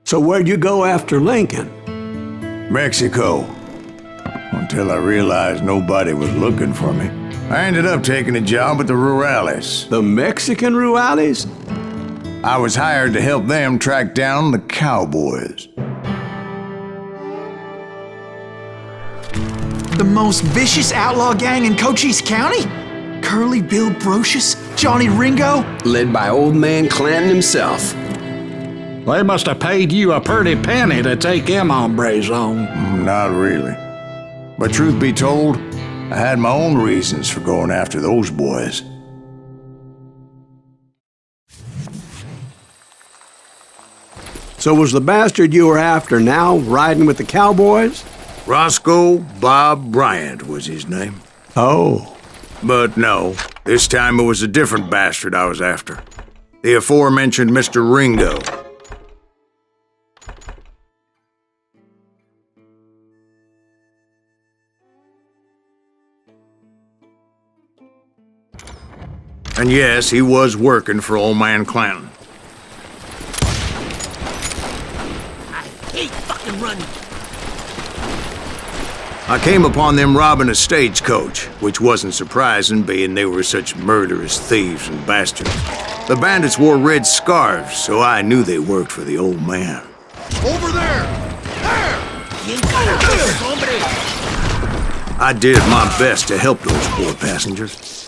So where'd you go after Lincoln? Mexico. Until I realized nobody was looking for me. I ended up taking a job at the Rurales. The Mexican Rurales? I was hired to help them track down the cowboys. The most vicious outlaw gang in Cochise County? Curly Bill Brocious? Johnny Ringo? Led by old man Clanton himself. They must have paid you a pretty penny to take them hombres on. Not really. But truth be told, I had my own reasons for going after those boys. So was the bastard you were after now riding with the cowboys? Roscoe Bob Bryant was his name. Oh. But no, this time it was a different bastard I was after. The aforementioned Mr. Ringo. And yes, he was working for old man Clanton. I hate fucking running. I came upon them robbing a stagecoach, which wasn't surprising, being they were such murderous thieves and bastards. The bandits wore red scarves, so I knew they worked for the old man. Over there! There! I did my best to help those poor passengers.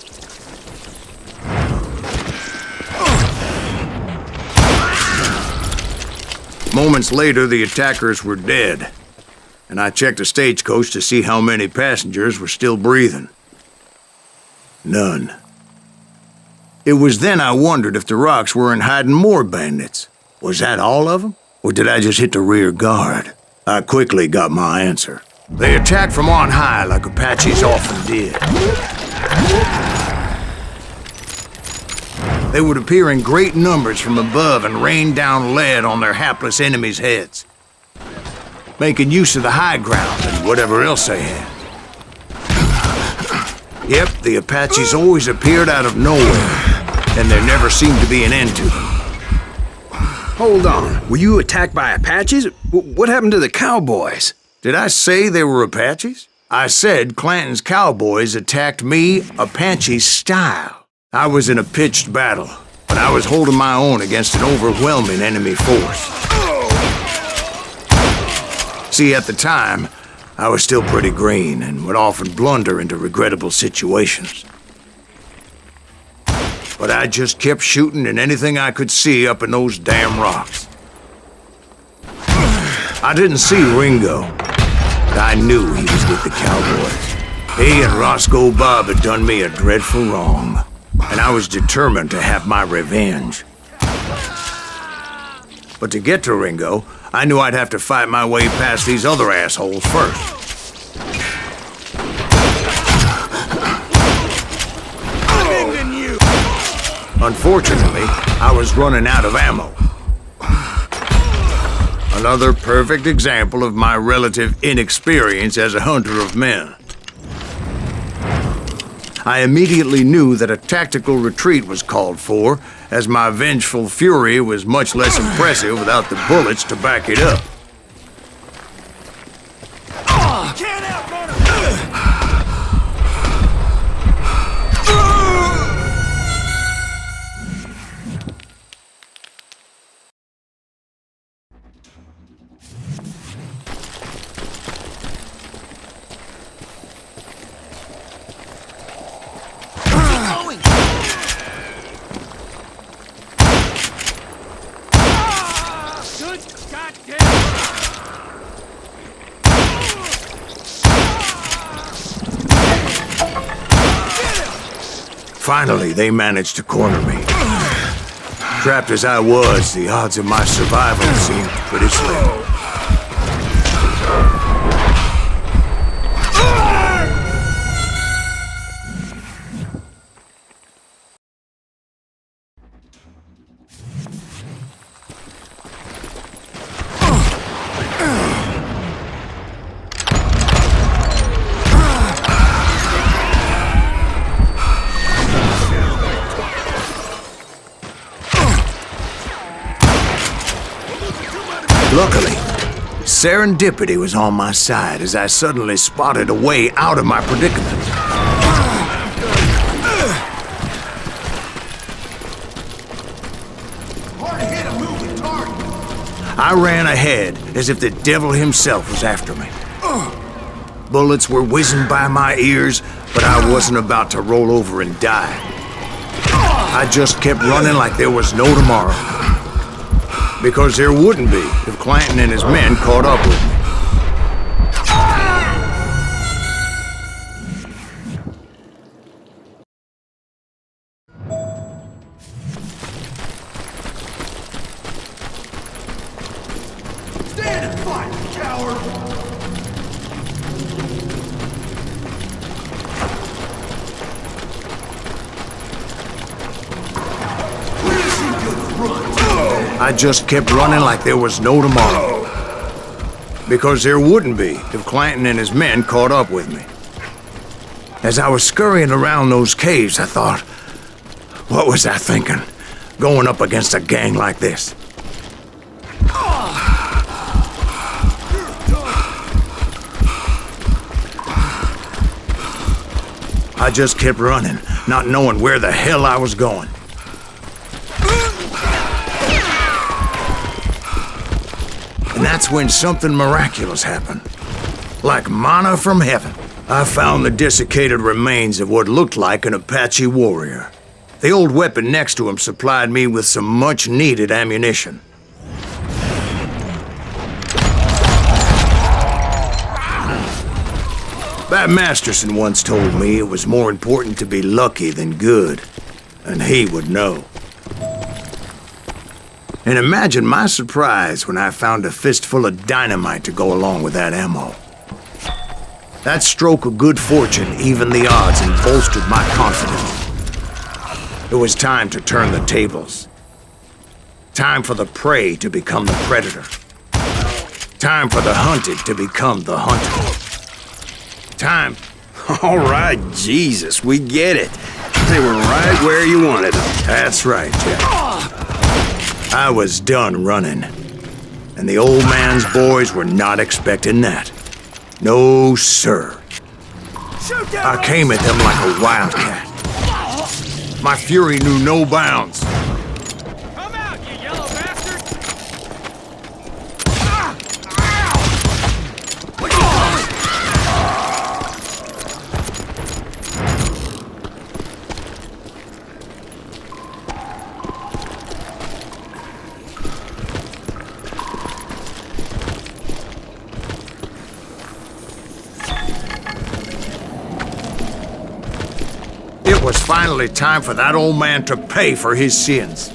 Moments later, the attackers were dead, and I checked the stagecoach to see how many passengers were still breathing. None. It was then I wondered if the rocks weren't hiding more bandits. Was that all of them? Or did I just hit the rear guard? I quickly got my answer. They attacked from on high like Apaches often did. They would appear in great numbers from above and rain down lead on their hapless enemies' heads, making use of the high ground and whatever else they had. Yep, the Apaches always appeared out of nowhere, and there never seemed to be an end to them. Hold on, were you attacked by Apaches? What happened to the cowboys? Did I say they were Apaches? I said Clanton's cowboys attacked me Apache style. I was in a pitched battle, but I was holding my own against an overwhelming enemy force. See, at the time, I was still pretty green and would often blunder into regrettable situations. But I just kept shooting at anything I could see up in those damn rocks. I didn't see Ringo, but I knew he was with the cowboys. He and Roscoe Bob had done me a dreadful wrong, and I was determined to have my revenge. But to get to Ringo, I knew I'd have to fight my way past these other assholes first. Unfortunately, I was running out of ammo. Another perfect example of my relative inexperience as a hunter of men. I immediately knew that a tactical retreat was called for, as my vengeful fury was much less impressive without the bullets to back it up. Can't outrun him! Finally, they managed to corner me. Trapped as I was, the odds of my survival seemed pretty slim. Luckily, serendipity was on my side as I suddenly spotted a way out of my predicament. Hard to hit a moving target. I ran ahead as if the devil himself was after me. Bullets were whizzing by my ears, but I wasn't about to roll over and die. I just kept running like there was no tomorrow. Because there wouldn't be if Clanton and his men caught up with me. Stand and fight, coward! Where's he gonna run? I just kept running like there was no tomorrow. Because there wouldn't be if Clanton and his men caught up with me. As I was scurrying around those caves, I thought, what was I thinking? Going up against a gang like this? I just kept running, not knowing where the hell I was going. And that's when something miraculous happened. Like manna from heaven. I found the desiccated remains of what looked like an Apache warrior. The old weapon next to him supplied me with some much-needed ammunition. Bat Masterson once told me it was more important to be lucky than good, and he would know. And imagine my surprise when I found a fistful of dynamite to go along with that ammo. That stroke of good fortune evened the odds and bolstered my confidence. It was time to turn the tables. Time for the prey to become the predator. Time for the hunted to become the hunter. Time. All right, Jesus, we get it. They were right where you wanted them. That's right, Jack. I was done running. And the old man's boys were not expecting that. No, sir. I came at them like a wildcat. My fury knew no bounds. Come out, you yellow bastard! It was finally time for that old man to pay for his sins.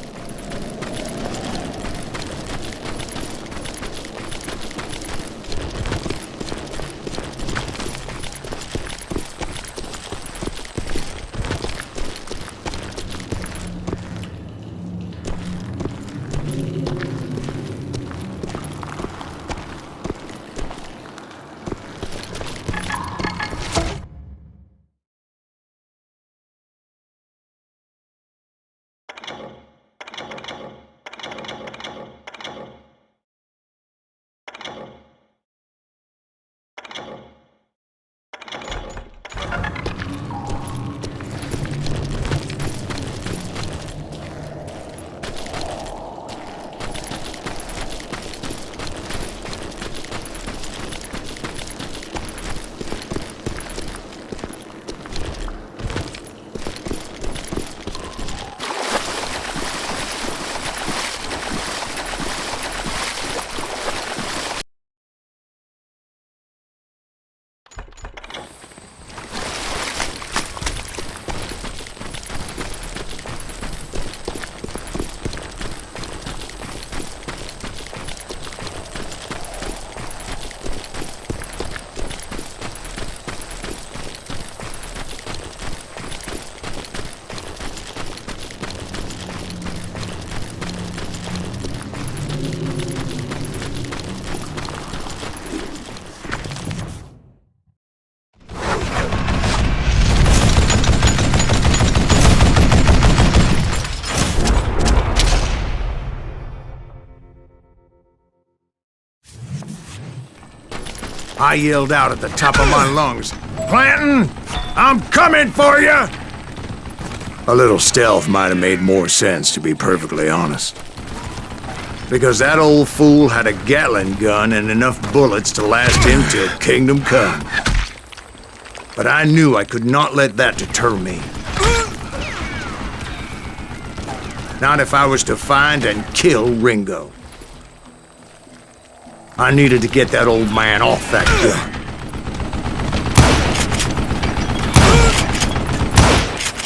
I yelled out at the top of my lungs, "Clanton, I'm coming for you!" A little stealth might have made more sense, to be perfectly honest. Because that old fool had a Gatling gun and enough bullets to last him till kingdom come. But I knew I could not let that deter me. Not if I was to find and kill Ringo. I needed to get that old man off that gun.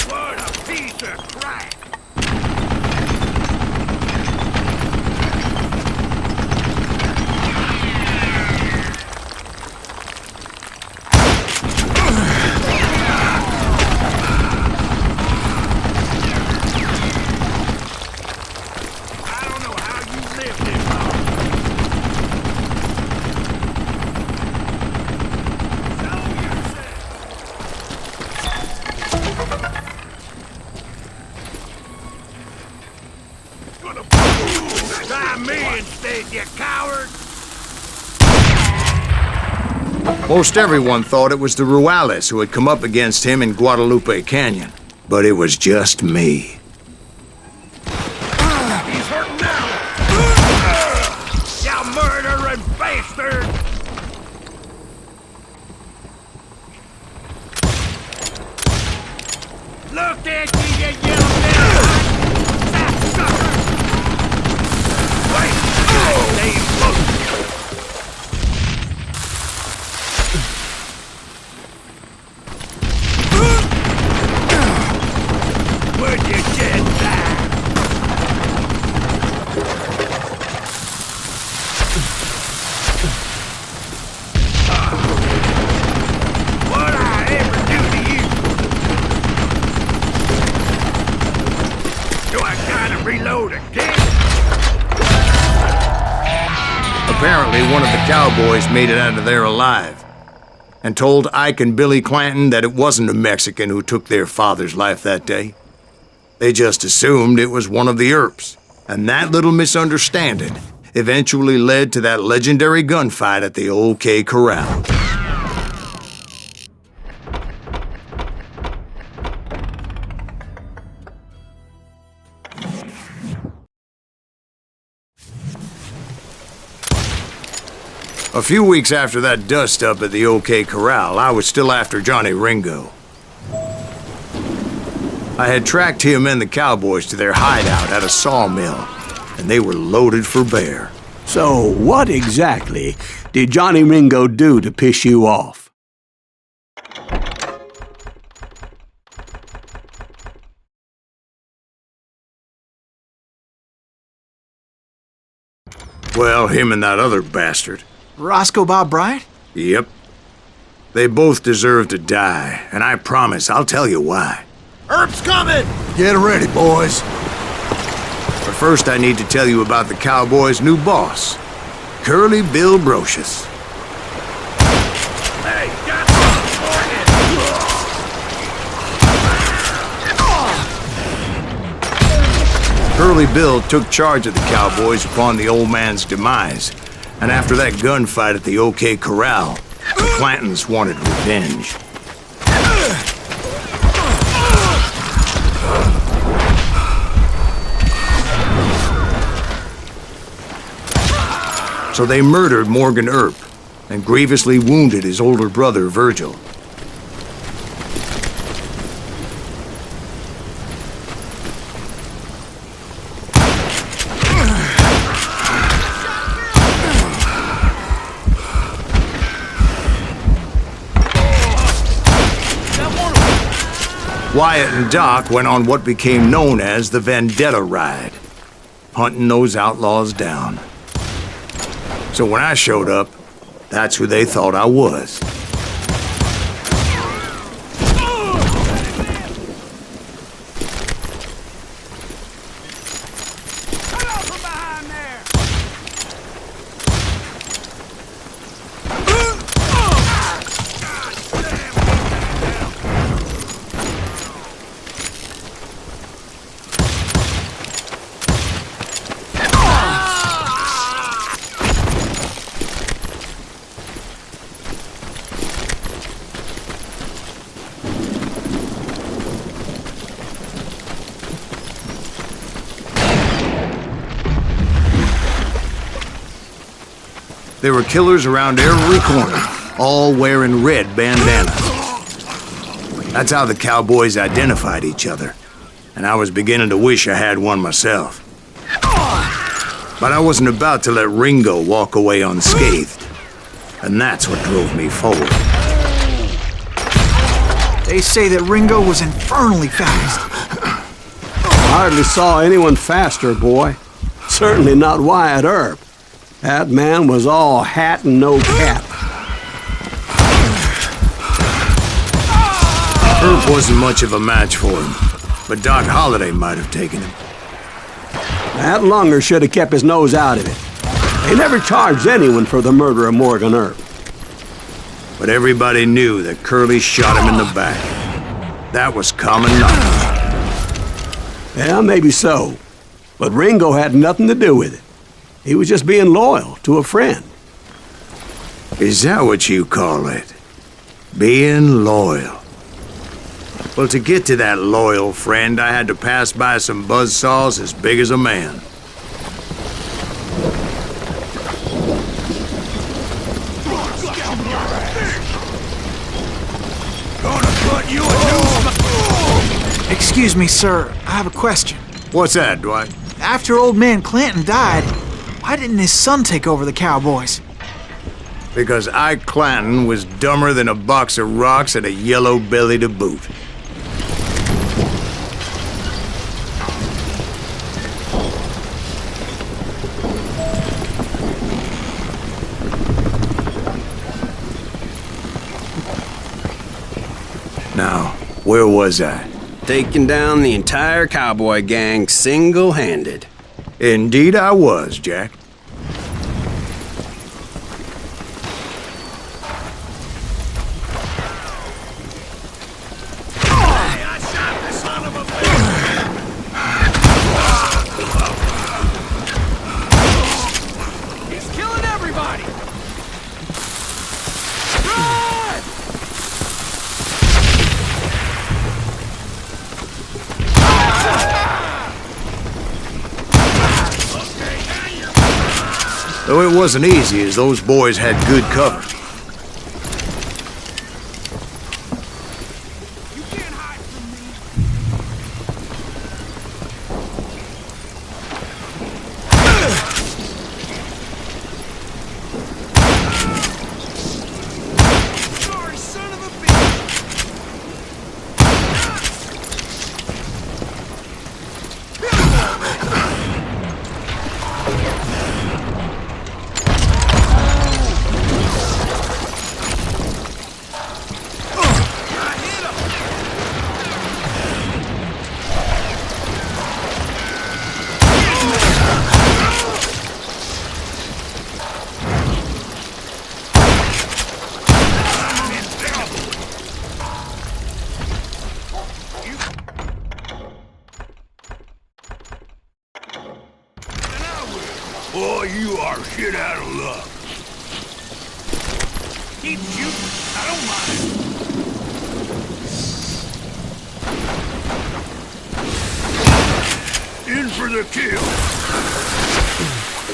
What a piece of crap! I don't know how you lived this long. Try me instead, you coward! Most everyone thought it was the Ruales who had come up against him in Guadalupe Canyon, but it was just me. He's hurting now! You murdering bastard! Look at you, you yellow devil! Would you get that? What'd I ever do to you? Do I gotta reload again? Apparently, one of the cowboys made it out of there alive and told Ike and Billy Clanton that it wasn't a Mexican who took their father's life that day. They just assumed it was one of the Earps, and that little misunderstanding eventually led to that legendary gunfight at the OK Corral. A few weeks after that dust-up at the OK Corral, I was still after Johnny Ringo. I had tracked him and the cowboys to their hideout at a sawmill, and they were loaded for bear. So what exactly did Johnny Ringo do to piss you off? Well, him and that other bastard. Roscoe Bob Bryant? Yep. They both deserve to die, and I promise I'll tell you why. Earp's coming! Get ready, boys. But first I need to tell you about the cowboys' new boss, Curly Bill Brocious. Hey, got one for you! Curly Bill took charge of the cowboys upon the old man's demise, and after that gunfight at the OK Corral, the Clantons wanted revenge. So they murdered Morgan Earp and grievously wounded his older brother, Virgil. Wyatt and Doc went on what became known as the Vendetta Ride, hunting those outlaws down. So when I showed up, that's who they thought I was. There were killers around every corner, all wearing red bandanas. That's how the cowboys identified each other, and I was beginning to wish I had one myself. But I wasn't about to let Ringo walk away unscathed, and that's what drove me forward. They say that Ringo was infernally fast. Hardly saw anyone faster, boy. Certainly not Wyatt Earp. That man was all hat and no cap. Earp wasn't much of a match for him, but Doc Holliday might have taken him. That lunger should have kept his nose out of it. They never charged anyone for the murder of Morgan Earp. But everybody knew that Curly shot him in the back. That was common knowledge. Yeah, maybe so. But Ringo had nothing to do with it. He was just being loyal to a friend. Is that what you call it? Being loyal? Well, to get to that loyal friend, I had to pass by some buzzsaws as big as a man. Excuse me, sir. I have a question. What's that, Dwight? After old man Clanton died, why didn't his son take over the Cowboys? Because Ike Clanton was dumber than a box of rocks and a yellow belly to boot. Now, where was I? Taking down the entire cowboy gang single-handed. Indeed I was, Jack. He's killing everybody! Though it wasn't easy, as those boys had good cover. You can't hide from me! Sorry, son of a Boy, you are shit out of luck. Keep shooting. I don't mind. In for the kill.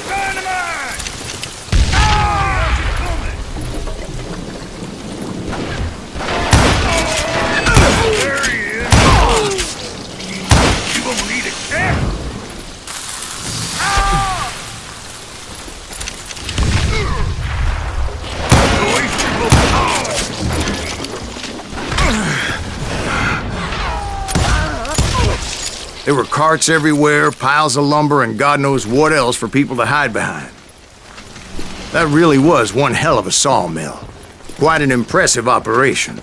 Dynamite! Ah! There he is. You gonna need a cat? There were carts everywhere, piles of lumber, and God knows what else for people to hide behind. That really was one hell of a sawmill. Quite an impressive operation.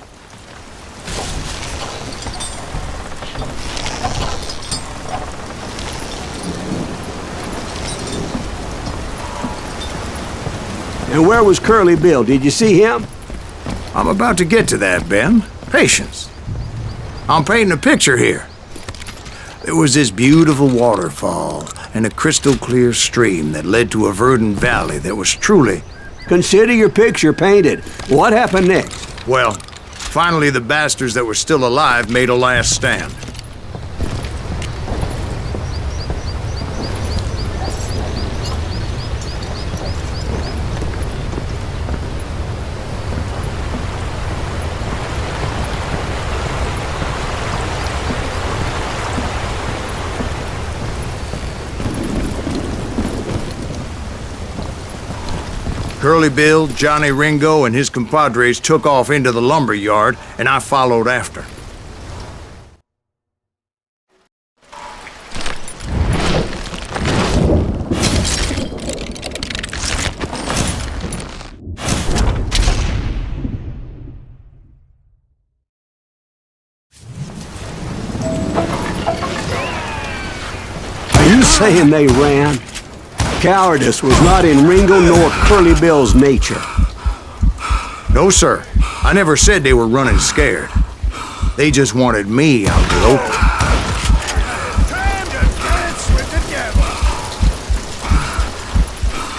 And where was Curly Bill? Did you see him? I'm about to get to that, Ben. Patience. I'm painting a picture here. There was this beautiful waterfall and a crystal clear stream that led to a verdant valley that was truly... Consider your picture painted. What happened next? Well, finally the bastards that were still alive made a last stand. Curly Bill, Johnny Ringo, and his compadres took off into the lumber yard, and I followed after. Are you saying they ran? Cowardice was not in Ringo nor Curly Bill's nature. No, sir. I never said they were running scared. They just wanted me out in the open. Time to dance with the devil.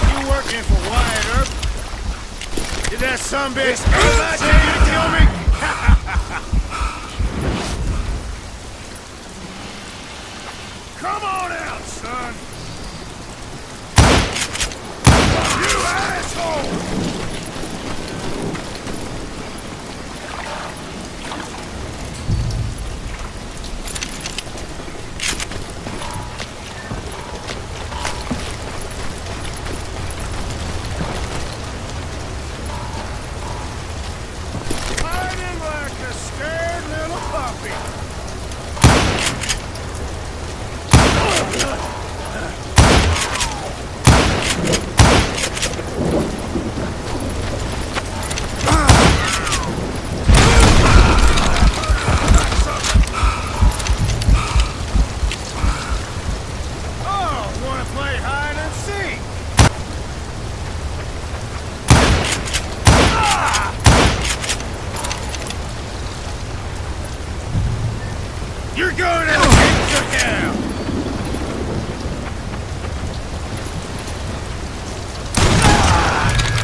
You working for Wyatt Earp? Did that sumbitch ever tell you to kill me? Come on out, son. You asshole! Hiding like a scared little puppy. Oh, wanna play hide and seek? You're going to get hell!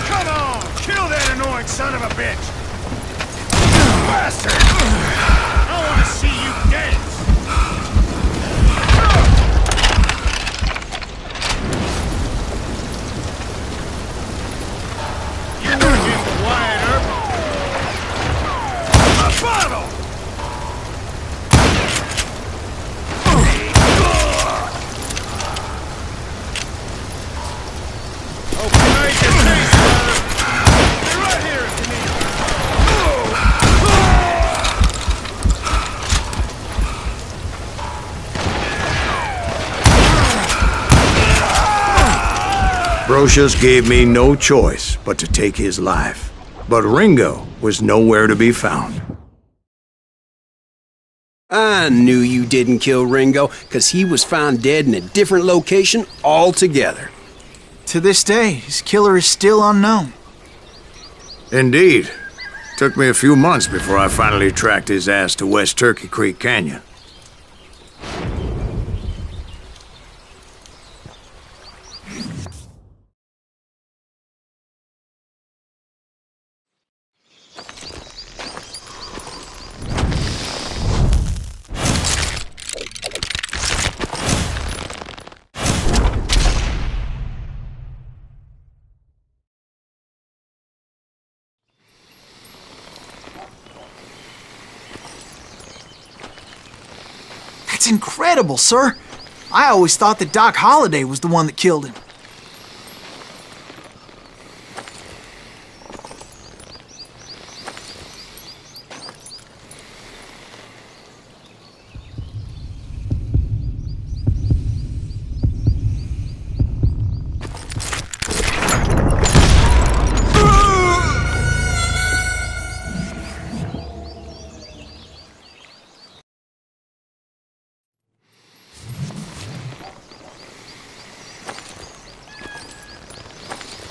Come on! Kill that annoying son of a bitch! Bastard! I want to see you dance! You working for Wyatt Earp? A bottle! Open night your face, brother! You're right here if you need me. Brocious gave me no choice but to take his life. But Ringo was nowhere to be found. I knew you didn't kill Ringo, 'cause he was found dead in a different location altogether. To this day, his killer is still unknown. Indeed. Took me a few months before I finally tracked his ass to West Turkey Creek Canyon. That's incredible, sir. I always thought that Doc Holliday was the one that killed him.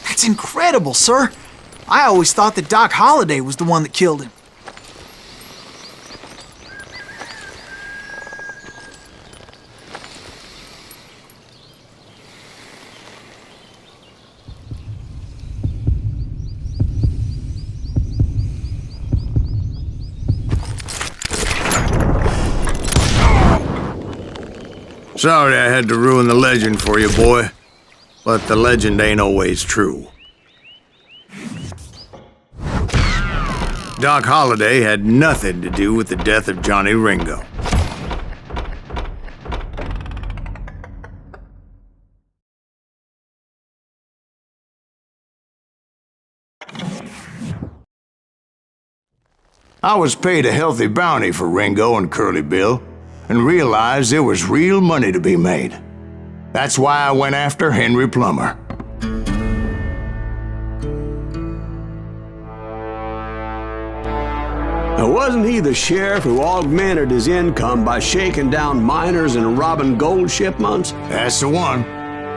That's incredible, sir. I always thought that Doc Holliday was the one that killed him. Sorry I had to ruin the legend for you, boy. But the legend ain't always true. Doc Holliday had nothing to do with the death of Johnny Ringo. I was paid a healthy bounty for Ringo and Curly Bill, and realized there was real money to be made. That's why I went after Henry Plummer. Now, wasn't he the sheriff who augmented his income by shaking down miners and robbing gold shipments? That's the one.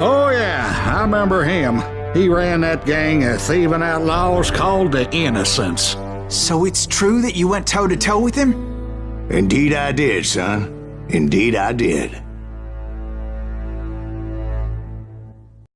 Oh, yeah, I remember him. He ran that gang of thieving outlaws called the Innocents. So it's true that you went toe-to-toe with him? Indeed I did, son. Indeed I did.